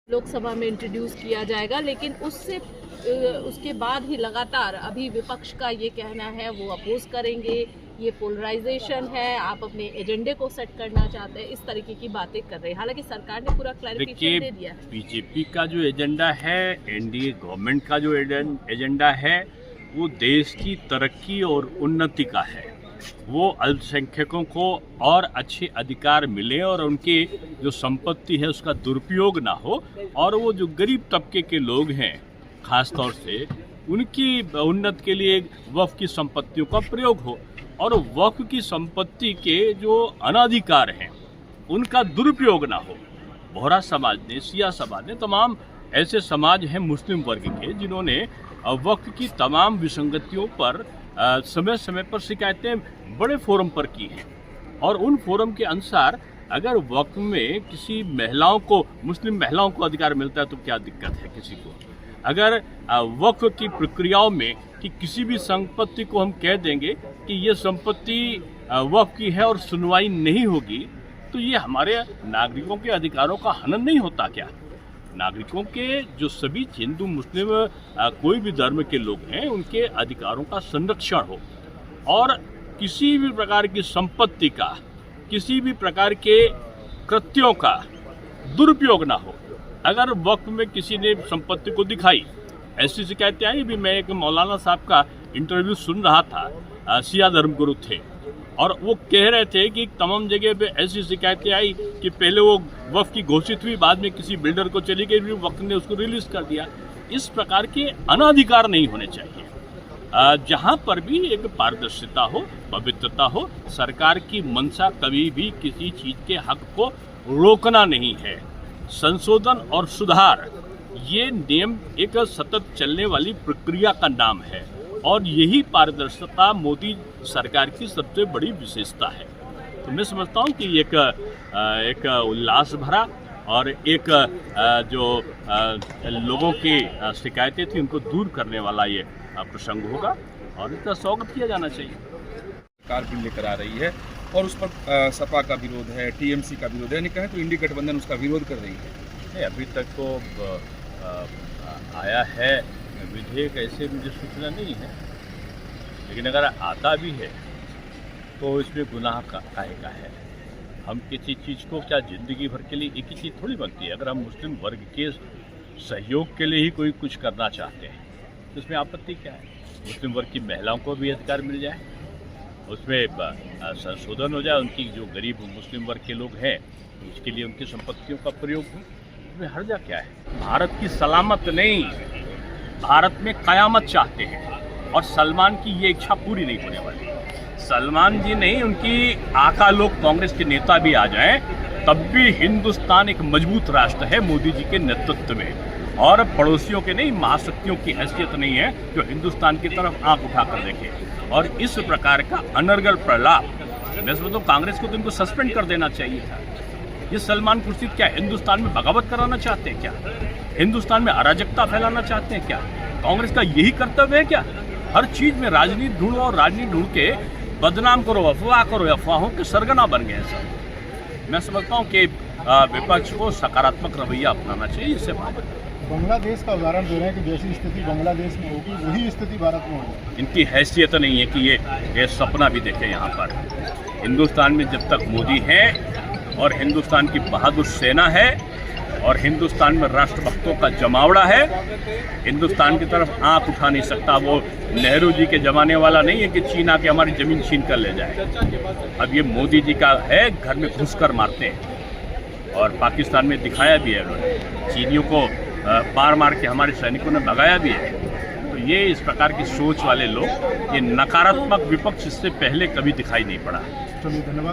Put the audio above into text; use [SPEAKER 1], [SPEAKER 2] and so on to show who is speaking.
[SPEAKER 1] लोकसभा में इंट्रोड्यूस किया जाएगा, लेकिन उसके बाद ही लगातार अभी विपक्ष का ये कहना है वो अपोज करेंगे, ये पोलराइजेशन है, आप अपने एजेंडे को सेट करना चाहते हैं, इस तरीके की बातें कर रहे हैं। हालांकि सरकार ने पूरा क्लैरिफिकेशन दे दिया है।
[SPEAKER 2] बीजेपी का जो एजेंडा है, एनडीए गवर्नमेंट का जो एजेंडा है, वो देश की तरक्की और उन्नति का है। वो अल्पसंख्यकों को और अच्छे अधिकार मिले और उनकी जो संपत्ति है उसका दुरुपयोग ना हो, और वो जो गरीब तबके के लोग हैं खास तौर से उनकी उन्नति के लिए वक्फ की संपत्तियों का प्रयोग हो, और वक्फ की संपत्ति के जो अनाधिकार हैं उनका दुरुपयोग ना हो। बोहरा समाज ने, सिया समाज ने, तमाम ऐसे समाज हैं मुस्लिम वर्ग के जिन्होंने वक्फ की तमाम विसंगतियों पर समय समय पर शिकायतें बड़े फोरम पर की हैं, और उन फोरम के अनुसार अगर वक्फ में किसी महिलाओं को, मुस्लिम महिलाओं को अधिकार मिलता है तो क्या दिक्कत है किसी को। अगर वक्फ की प्रक्रियाओं में कि किसी भी संपत्ति को हम कह देंगे कि ये संपत्ति वक्फ की है और सुनवाई नहीं होगी, तो ये हमारे नागरिकों के अधिकारों का हनन नहीं होता क्या। नागरिकों के जो सभी हिंदू मुस्लिम कोई भी धर्म के लोग हैं उनके अधिकारों का संरक्षण हो, और किसी भी प्रकार की संपत्ति का, किसी भी प्रकार के कृत्यों का दुरुपयोग ना हो। अगर वक्त में किसी ने संपत्ति को दिखाई, ऐसी शिकायतें आई। भी मैं एक मौलाना साहब का इंटरव्यू सुन रहा था, सिया धर्मगुरु थे, और वो कह रहे थे कि तमाम जगह पे ऐसी शिकायतें आई कि पहले वो वक्फ की घोषित हुई, बाद में किसी बिल्डर को चली गई, फिर वक्त ने उसको रिलीज कर दिया। इस प्रकार के अनाधिकार नहीं होने चाहिए। जहाँ पर भी एक पारदर्शिता हो, पवित्रता हो, सरकार की मंशा कभी भी किसी चीज के हक को रोकना नहीं है। संशोधन और सुधार, ये नियम एक सतत चलने वाली प्रक्रिया का नाम है, और यही पारदर्शिता मोदी सरकार की सबसे बड़ी विशेषता है। तो मैं समझता हूँ कि एक उल्लास भरा और एक जो लोगों की शिकायतें थी उनको दूर करने वाला ये प्रसंग होगा, और इसका स्वागत किया जाना चाहिए।
[SPEAKER 3] सरकार बिल लेकर आ रही है और उस पर सपा का विरोध है, टीएमसी का विरोध है, यानी कहें तो इंडी गठबंधन उसका विरोध कर रही है।
[SPEAKER 2] अभी तक तो आया है विधेयक, ऐसे मुझे सूचना नहीं है, लेकिन अगर आता भी है तो इसमें गुनाह काहे का है। हम किसी चीज़ को क्या जिंदगी भर के लिए एक ही चीज़ थोड़ी बनती है। अगर हम मुस्लिम वर्ग के सहयोग के लिए ही कोई कुछ करना चाहते हैं तो इसमें आपत्ति क्या है। मुस्लिम वर्ग की महिलाओं को भी अधिकार मिल जाए, उसमें संशोधन हो जाए, उनकी जो गरीब मुस्लिम वर्ग के लोग हैं उसके लिए उनकी संपत्तियों का प्रयोग हो, इसमें हर्जा क्या है। भारत की सलामत नहीं, भारत में कयामत चाहते हैं, और सलमान की ये इच्छा पूरी नहीं होने वाली। सलमान जी नहीं, उनकी आका लोग कांग्रेस के नेता भी आ जाएं, तब भी हिंदुस्तान एक मजबूत राष्ट्र है मोदी जी के नेतृत्व में, और पड़ोसियों के नहीं, महाशक्तियों की हैसियत नहीं है जो हिंदुस्तान की तरफ आंख उठाकर देखे। और इस प्रकार का अनर्गल प्रलाप, मैं समझता हूँ कांग्रेस को तो इनको सस्पेंड कर देना चाहिए था। ये सलमान खुर्शीद क्या हिंदुस्तान में बगावत कराना चाहते हैं क्या? हिंदुस्तान में अराजकता फैलाना चाहते हैं क्या? कांग्रेस का यही कर्तव्य है क्या? हर चीज में राजनीति ढूंढो, और राजनीति ढूंढ के बदनाम करो, अफवाह करो, अफवाहों के सरगना बन गए सब। मैं समझता हूँ कि विपक्ष को सकारात्मक रवैया अपनाना चाहिए। इससे
[SPEAKER 4] बांग्लादेश का उदाहरण दे रहे हैं कि जैसी स्थिति बांग्लादेश में होगी वही स्थिति भारत में होगी।
[SPEAKER 2] इनकी हैसियत नहीं है कि ये सपना भी देखे। यहाँ पर हिंदुस्तान में जब तक मोदी है और हिंदुस्तान की बहादुर सेना है और हिंदुस्तान में राष्ट्रभक्तों का जमावड़ा है, हिंदुस्तान की तरफ आंख उठा नहीं सकता। वो नेहरू जी के जमाने वाला नहीं है कि चीन आके हमारी जमीन छीन कर ले जाए। अब ये मोदी जी का है, घर में घुसकर मारते हैं, और पाकिस्तान में दिखाया भी है उन्होंने, चीनियों को मार के हमारे सैनिकों ने भगाया भी है। तो ये इस प्रकार की सोच वाले लोग, ये नकारात्मक विपक्ष इससे पहले कभी दिखाई नहीं पड़ा।
[SPEAKER 4] चलिए, धन्यवाद।